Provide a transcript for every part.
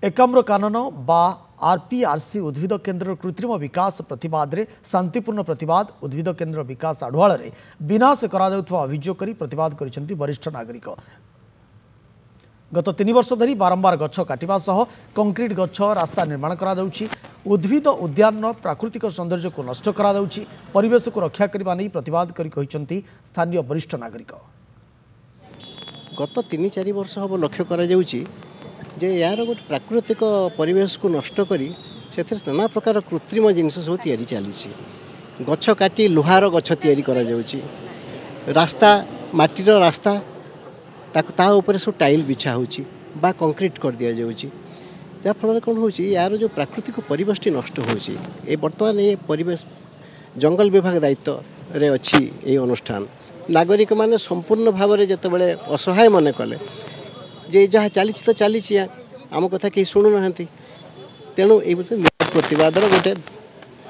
एकाम्र कानन बा आरपीआरसी उद्भिद केन्द्र कृत्रिम विकास प्रतिवाद रे शांतिपूर्ण प्रतिवाद उद्भिद केन्द्र विकास आढ़ुआल विनाश अभियोग कर प्रतिवाद कर वरिष्ठ नागरिक। गत 3 वर्ष धरी बारंबार गछ काटिबा सह कंक्रीट गछ रास्ता निर्माण करा जाउछि, उद्भिद उद्यान प्राकृतिक सौंदर्य को नष्ट करा जाउछि, परिवेश को रक्षा करबा नै प्रतिवाद करि कहिसंती स्थानीय वरिष्ठ नागरिक। गत 3-4 वर्ष हम लक्ष्य करा जाउछि जे यार गोटे प्राकृतिक परिवेश को नष्ट करी से नाना प्रकार कृत्रिम जिनस सब तैयारी चली गछ काटी लुहार गछ तैयारी करा जाउछि, रास्ता माटीर रास्ता ता ऊपर सब टाइल बिछा होछि बा कंक्रीट कर दिया जाउछि, जा फल कौन होछि यार जो प्राकृतिक परिवेश नष्ट होछि। ए वर्तमान ये परिवेश जंगल विभाग दायित्व रे अछि। ए अनुष्ठान नागरिक माने संपूर्ण भाव में जिते असहाय मन कले जे जहाँ चली तो चली आम कथा कहीं शुणु ना, तेणु ये प्रतिवाद गोटे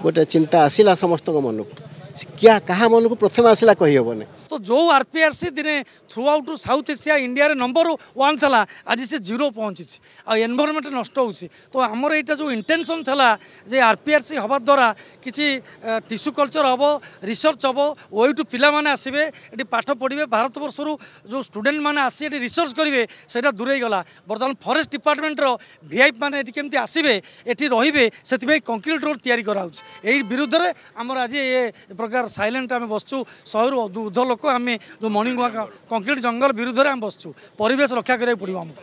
गोटे चिंता आसला समस्त मन को क्या कहा मन को प्रथम आसला कहीहबने। तो जो आरपीआरसी दिने through out south Asia India रे नंबर 1 था आज से 0 पहुँची आ एनवायरनमेंट नष्ट होची। तो आमर यहाँ जो इंटेंशन था जे आरपीआरसी हवा द्वारा किसी टिश्यू कल्चर हम रिसर्च हम ओयू पिला माने आसबे ये पाठ पढ़े भारत वर्षर जो स्टूडेंट मैंने आसी रिसर्च करेंगे से दूरे गला। बर्तमान फॉरेस्ट डिपार्टमेंटर वीआईपी मैंने केमती आसबे ये रे से कंक्रीट रोड तैयारी कराऊँ विरुद्ध में आमर आज ये प्रकार साइलेंट आम बसचु 100 ऊर्ध्व लोक आम जो मॉर्निंग वॉक कंक्रीट जंगल विरुद्ध में आम बसचु। परिवेश रक्षा करा पड़ो आमको।